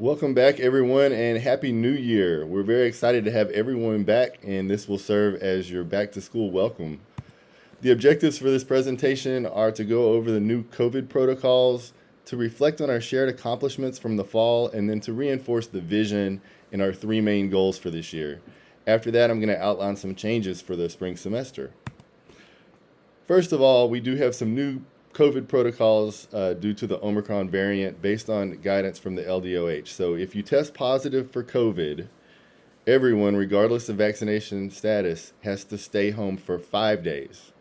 Welcome back, everyone, and Happy New Year. We're very excited to have everyone back, and this will serve as your back to school welcome. The objectives for this presentation are to go over the new COVID protocols, to reflect on our shared accomplishments from the fall, and then to reinforce the vision and our three main goals for this year. After that, I'm going to outline some changes for the spring semester. First of all, we do have some new COVID protocols due to the Omicron variant based on guidance from the LDOH. So if you test positive for COVID, everyone, regardless of vaccination status, has to stay home for 5 days.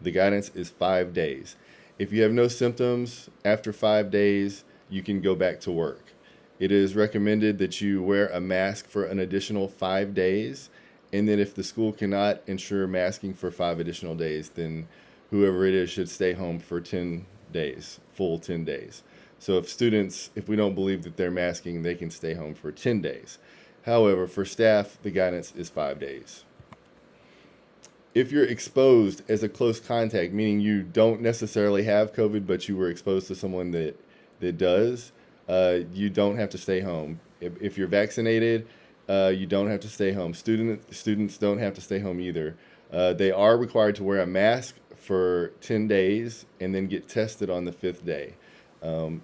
The guidance is 5 days. If you have no symptoms after 5 days, you can go back to work. It is recommended that you wear a mask for an additional 5 days, and then if the school cannot ensure masking for 5 additional days, then whoever it is should stay home for 10 days, full 10 days. So if we don't believe that they're masking, they can stay home for 10 days. However, for staff, the guidance is 5 days. If you're exposed as a close contact, meaning you don't necessarily have COVID, but you were exposed to someone that does, you don't have to stay home. If you're vaccinated, you don't have to stay home. Students don't have to stay home either. They are required to wear a mask for 10 days and then get tested on the 5th day.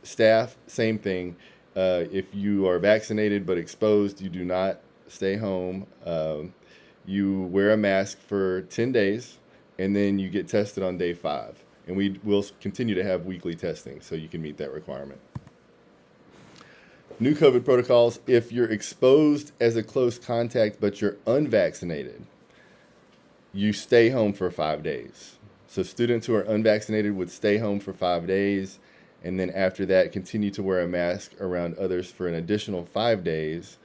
Staff, same thing. If you are vaccinated but exposed, you do not stay home. You wear a mask for 10 days and then you get tested on day 5. And we will continue to have weekly testing so you can meet that requirement. New COVID protocols: if you're exposed as a close contact but you're unvaccinated, you stay home for 5 days. So students who are unvaccinated would stay home for 5 days, and then after that continue to wear a mask around others for an additional 5 days.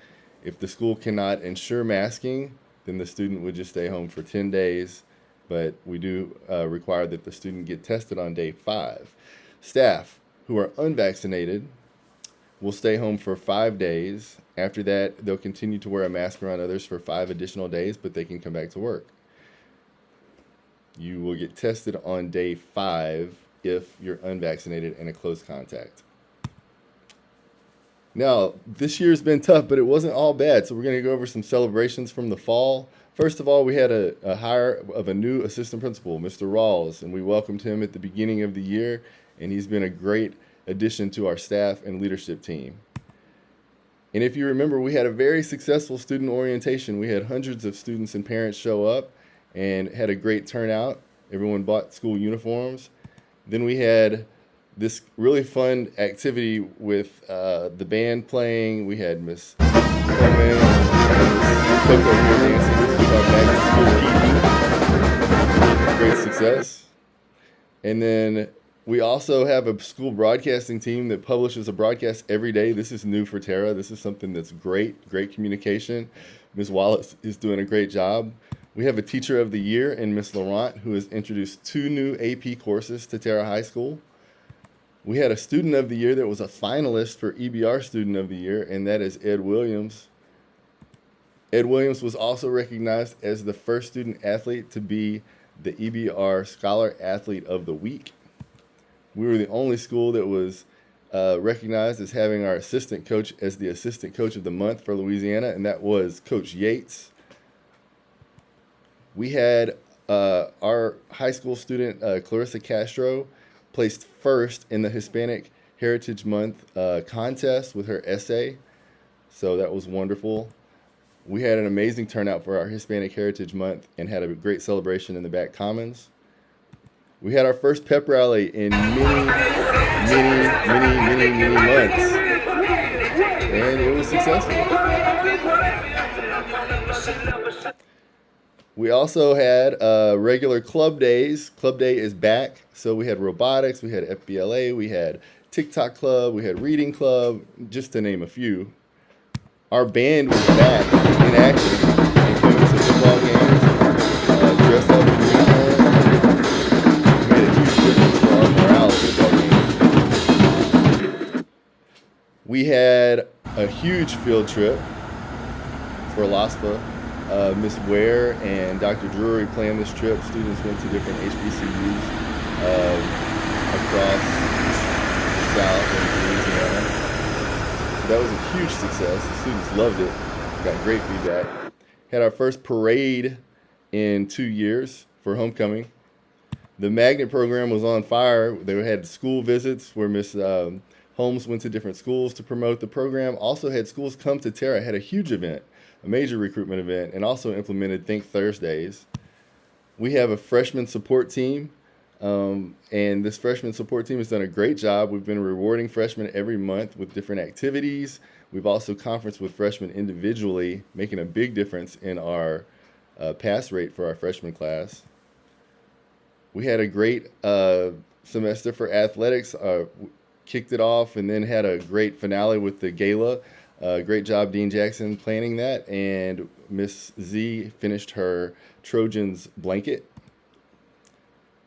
If the school cannot ensure masking, then the student would just stay home for 10 days, but we do require that the student get tested on day 5. Staff who are unvaccinated will stay home for 5 days. After that, they'll continue to wear a mask around others for 5 additional days, but they can come back to work. You will get tested on day 5 if you're unvaccinated and a close contact. Now, this year's been tough, but it wasn't all bad. So we're going to go over some celebrations from the fall. First of all, we had a hire of a new assistant principal, Mr. Rawls, and we welcomed him at the beginning of the year, and he's been a great addition to our staff and leadership team. And if you remember, we had a very successful student orientation. We had hundreds of students and parents show up and had a great turnout. Everyone bought school uniforms. Then we had this really fun activity with the band playing. We had Miss Coleman and Coco here dancing. This was our back to school PE. Great success. And then we also have a school broadcasting team that publishes a broadcast every day. This is new for Terra. This is something that's great communication. Ms. Wallace is doing a great job. We have a teacher of the year in Ms. Laurent, who has introduced 2 new AP courses to Terra High School. We had a student of the year that was a finalist for EBR student of the year, and that is Ed Williams. Ed Williams was also recognized as the first student athlete to be the EBR Scholar Athlete of the Week. We were the only school that was recognized as having our assistant coach as the assistant coach of the month for Louisiana, and that was Coach Yates. We had our high school student, Clarissa Castro, placed first in the Hispanic Heritage Month contest with her essay. So that was wonderful. We had an amazing turnout for our Hispanic Heritage Month and had a great celebration in the back commons. We had our first pep rally in many months, and it was successful. We also had regular club days. Club day is back. So we had robotics, we had FBLA, we had TikTok club, we had reading club, just to name a few. Our band was back in action and came to football games, dressed up in uniform. We made a huge difference for our morale at football games. We had a huge field trip for LASPA. Ms. Ware and Dr. Drury planned this trip. Students went to different HBCUs across the South and Louisiana. So that was a huge success. The students loved it. Got great feedback. Had our first parade in 2 years for homecoming. The magnet program was on fire. They had school visits where Miss Holmes went to different schools to promote the program. Also had schools come to Terra, had a huge event, a major recruitment event, and also implemented Think Thursdays. We have a freshman support team, and this freshman support team has done a great job. We've been rewarding freshmen every month with different activities. We've also conferenced with freshmen individually, making a big difference in our pass rate for our freshman class. We had a great semester for athletics, kicked it off, and then had a great finale with the gala. Great job, Dean Jackson, planning that. And Miss Z finished her Trojans blanket.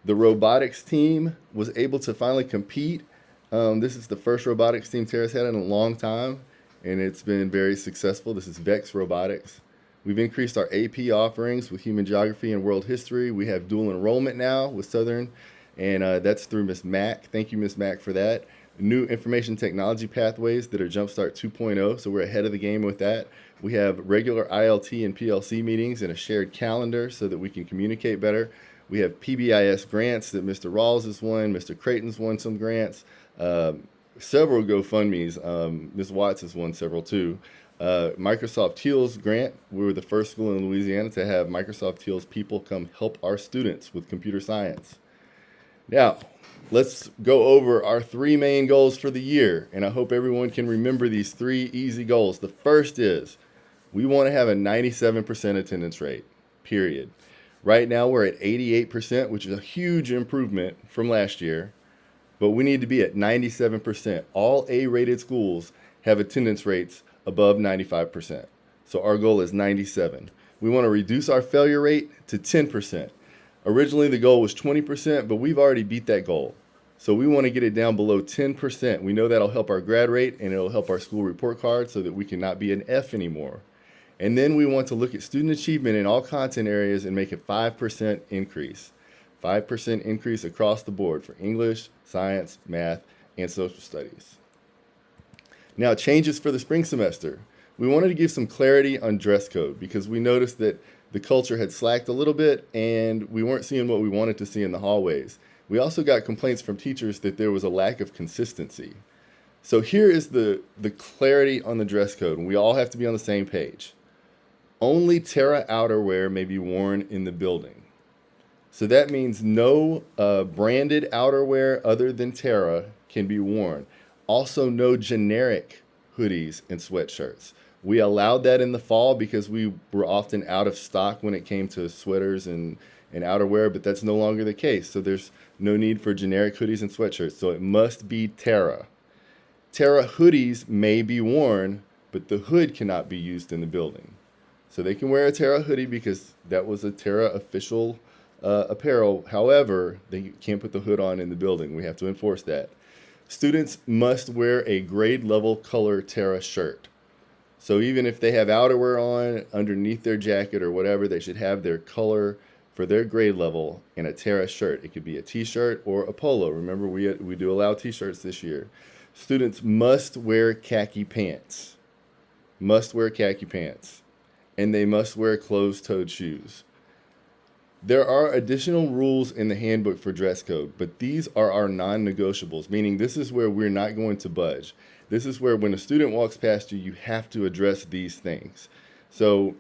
The robotics team was able to finally compete. This is the first robotics team Terra's had in a long time, and it's been very successful. This is VEX Robotics. We've increased our AP offerings with human geography and world history. We have dual enrollment now with Southern, and that's through Miss Mack. Thank you, Miss Mack, for that. New information technology pathways that are Jumpstart 2.0, so we're ahead of the game with that. We have regular ILT and PLC meetings and a shared calendar so that we can communicate better. We have PBIS grants that Mr. Rawls has won. Mr. Creighton's won some grants. Several GoFundMes. Ms. Watts has won several too. Microsoft Teals grant. We were the first school in Louisiana to have Microsoft Teals people come help our students with computer science. Now, let's go over our 3 main goals for the year, and I hope everyone can remember these 3 easy goals. The first is we want to have a 97% attendance rate, period. Right now we're at 88%, which is a huge improvement from last year, but we need to be at 97%. All A-rated schools have attendance rates above 95%. So our goal is 97. We want to reduce our failure rate to 10%. Originally the goal was 20%, but we've already beat that goal. So we want to get it down below 10%. We know that'll help our grad rate and it'll help our school report card so that we cannot be an F anymore. And then we want to look at student achievement in all content areas and make a 5% increase. 5% increase across the board for English, science, math, and social studies. Now, changes for the spring semester. We wanted to give some clarity on dress code because we noticed that the culture had slacked a little bit and we weren't seeing what we wanted to see in the hallways. We also got complaints from teachers that there was a lack of consistency. So here is the clarity on the dress code, and we all have to be on the same page. Only Terra outerwear may be worn in the building. So that means no branded outerwear other than Terra can be worn. Also, no generic hoodies and sweatshirts. We allowed that in the fall because we were often out of stock when it came to sweaters and outerwear, but that's no longer the case. So there's no need for generic hoodies and sweatshirts. So it must be Terra. Terra hoodies may be worn, but the hood cannot be used in the building. So they can wear a Terra hoodie because that was a Terra official apparel. However, they can't put the hood on in the building. We have to enforce that. Students must wear a grade level color Terra shirt. So even if they have outerwear on underneath their jacket or whatever, they should have their color for their grade level in a Terra shirt. It could be a t-shirt or a polo. Remember, we do allow t-shirts this year. Students must wear khaki pants. Must wear khaki pants. And they must wear closed-toed shoes. There are additional rules in the handbook for dress code, but these are our non-negotiables, meaning this is where we're not going to budge. This is where when a student walks past you, you have to address these things. So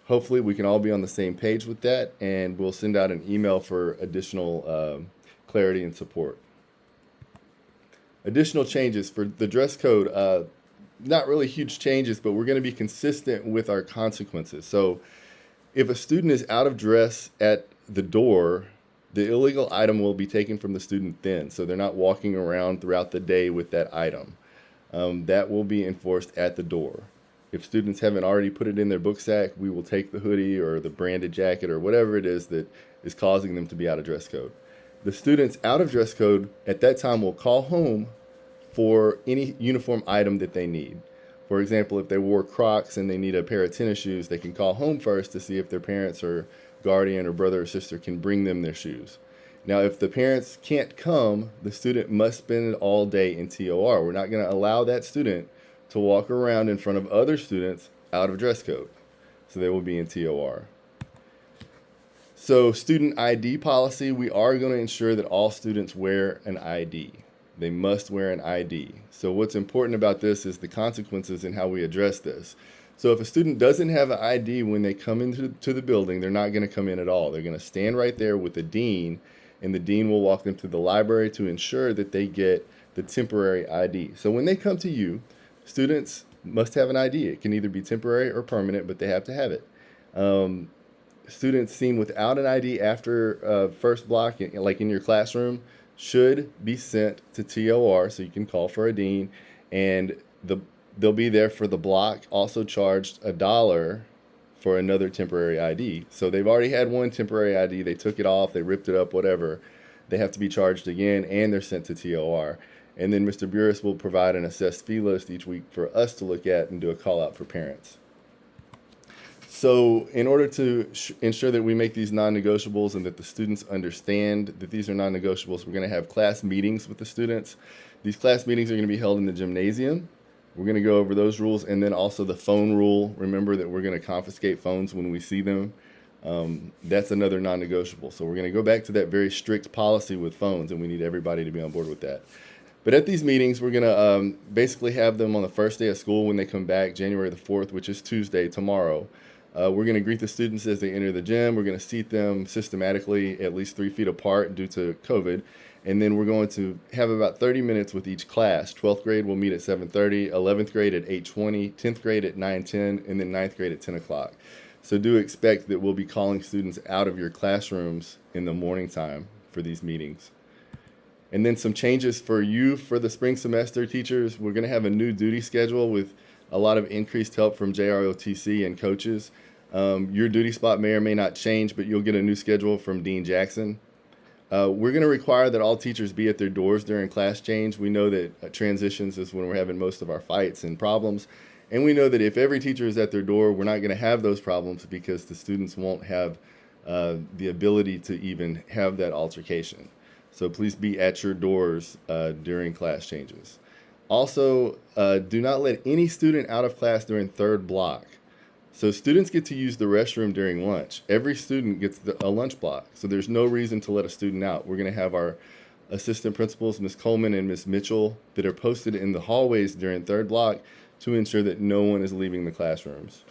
hopefully we can all be on the same page with that, and we'll send out an email for additional clarity and support. Additional changes for the dress code. Not really huge changes, but we're going to be consistent with our consequences. So if a student is out of dress at the door, the illegal item will be taken from the student then. So they're not walking around throughout the day with that item. That will be enforced at the door. If students haven't already put it in their book sack, we will take the hoodie or the branded jacket or whatever it is that is causing them to be out of dress code. The students out of dress code at that time will call home for any uniform item that they need. For example, if they wore Crocs and they need a pair of tennis shoes, they can call home first to see if their parents or guardian or brother or sister can bring them their shoes. Now, if the parents can't come, the student must spend all day in TOR. We're not going to allow that student to walk around in front of other students out of dress code. So they will be in TOR. So student ID policy, we are going to ensure that all students wear an ID. They must wear an ID. So what's important about this is the consequences and how we address this. So if a student doesn't have an ID when they come into the building, they're not going to come in at all. They're going to stand right there with the dean, and the dean will walk them to the library to ensure that they get the temporary ID. So when they come to you, students must have an ID. It can either be temporary or permanent, but they have to have it. Students seen without an ID after first block, like in your classroom, should be sent to TOR, so you can call for a dean, and they'll be there for the block, also charged $1 for another temporary ID. So they've already had one temporary ID, they took it off, they ripped it up, whatever. They have to be charged again, and they're sent to TOR. And then Mr. Burris will provide an assessed fee list each week for us to look at and do a call out for parents. So in order to ensure that we make these non-negotiables and that the students understand that these are non-negotiables, we're going to have class meetings with the students. These class meetings are going to be held in the gymnasium. We're going to go over those rules, and then also the phone rule. Remember that we're going to confiscate phones when we see them. That's another non-negotiable. So we're going to go back to that very strict policy with phones, and we need everybody to be on board with that. But at these meetings, we're going to basically have them on the first day of school when they come back, January the 4th, which is Tuesday, tomorrow. We're going to greet the students as they enter the gym. We're going to seat them systematically at least 3 feet apart due to COVID. And then we're going to have about 30 minutes with each class. 12th grade will meet at 7:30, 11th grade at 8:20, 10th grade at 9:10, and then 9th grade at 10 o'clock. So do expect that we'll be calling students out of your classrooms in the morning time for these meetings. And then some changes for you for the spring semester, teachers. We're going to have a new duty schedule with a lot of increased help from JROTC and coaches. Your duty spot may or may not change, but you'll get a new schedule from Dean Jackson. We're going to require that all teachers be at their doors during class change. We know that transitions is when we're having most of our fights and problems. And we know that if every teacher is at their door, we're not going to have those problems because the students won't have the ability to even have that altercation. So please be at your doors during class changes. Also, do not let any student out of class during third block. So students get to use the restroom during lunch. Every student gets a lunch block, so there's no reason to let a student out. We're going to have our assistant principals, Ms. Coleman and Ms. Mitchell, that are posted in the hallways during third block to ensure that no one is leaving the classrooms.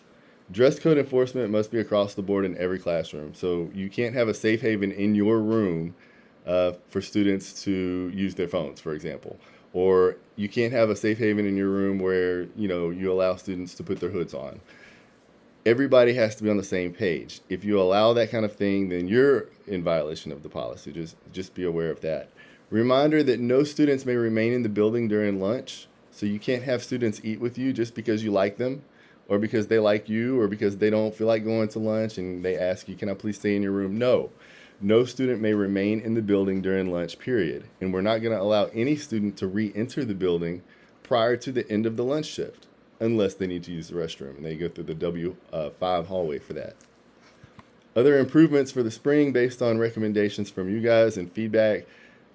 Dress code enforcement must be across the board in every classroom. So you can't have a safe haven in your room for students to use their phones, for example. Or you can't have a safe haven in your room where you allow students to put their hoods on. Everybody has to be on the same page. If you allow that kind of thing, then you're in violation of the policy. Just be aware of that. Reminder that no students may remain in the building during lunch. So you can't have students eat with you just because you like them, or because they like you, or because they don't feel like going to lunch and they ask you, can I please stay in your room? No student may remain in the building during lunch, period. And we're not going to allow any student to re-enter the building prior to the end of the lunch shift, unless they need to use the restroom, and they go through the W5 hallway for that. Other improvements for the spring based on recommendations from you guys and feedback.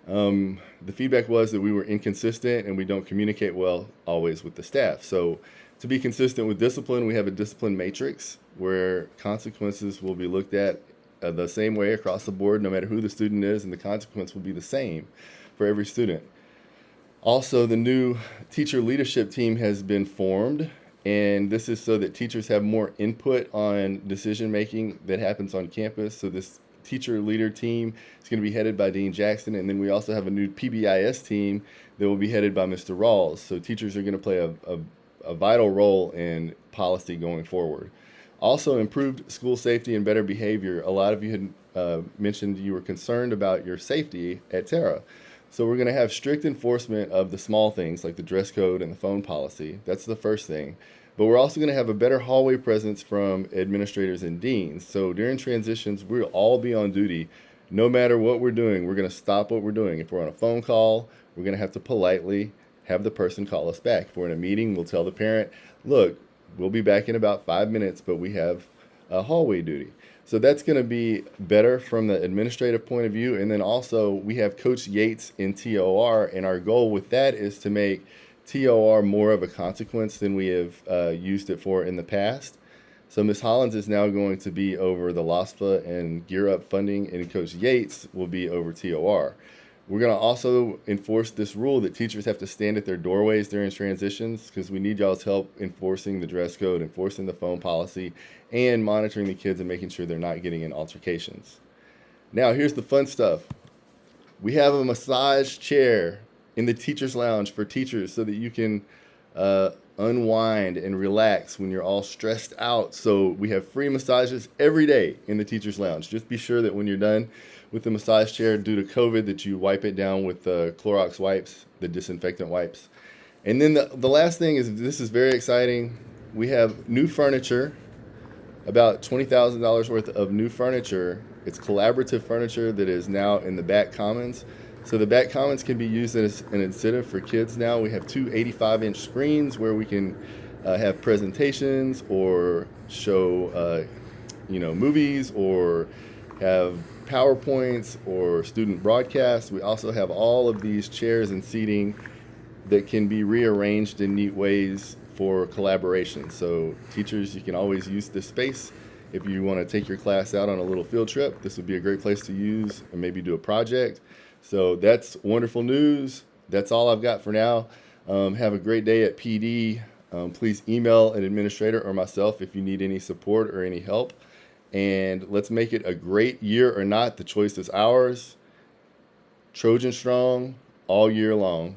The feedback was that we were inconsistent and we don't communicate well always with the staff. So to be consistent with discipline, we have a discipline matrix where consequences will be looked at the same way across the board, no matter who the student is, and the consequence will be the same for every student. Also, the new teacher leadership team has been formed, and this is so that teachers have more input on decision making that happens on campus. So this teacher leader team is going to be headed by Dean Jackson, and then we also have a new PBIS team that will be headed by Mr. Rawls. So teachers are going to play a vital role in policy going forward. Also, improved school safety and better behavior. A lot of you had mentioned you were concerned about your safety at Terra. So we're going to have strict enforcement of the small things like the dress code and the phone policy. That's the first thing. But we're also going to have a better hallway presence from administrators and deans. So during transitions, we'll all be on duty. No matter what we're doing, we're going to stop what we're doing. If we're on a phone call, we're going to have to politely have the person call us back. If we're in a meeting, we'll tell the parent, look, we'll be back in about 5 minutes, but we have a hallway duty. So that's going to be better from the administrative point of view. And then also we have Coach Yates in TOR, and our goal with that is to make TOR more of a consequence than we have used it for in the past. So Ms. Hollins is now going to be over the LOSPA and Gear Up funding, and Coach Yates will be over TOR. We're going to also enforce this rule that teachers have to stand at their doorways during transitions, because we need y'all's help enforcing the dress code, enforcing the phone policy, and monitoring the kids and making sure they're not getting in altercations. Now, here's the fun stuff. We have a massage chair in the teacher's lounge for teachers so that you can unwind and relax when you're all stressed out. So we have free massages every day in the teacher's lounge. Just be sure that when you're done with the massage chair due to COVID that you wipe it down with the Clorox wipes, the disinfectant wipes. And then the last thing is, this is very exciting. We have new furniture, about $20,000 worth of new furniture. It's collaborative furniture that is now in the back commons. So the back commons can be used as an incentive for kids now. We have two 85-inch screens where we can have presentations or show movies, or have PowerPoints or student broadcasts. We also have all of these chairs and seating that can be rearranged in neat ways for collaboration. So teachers, you can always use this space. If you want to take your class out on a little field trip, this would be a great place to use and maybe do a project. So that's wonderful news. That's all I've got for now. Have a great day at PD. Please email an administrator or myself if you need any support or any help. And let's make it a great year or not. The choice is ours. Trojan strong all year long.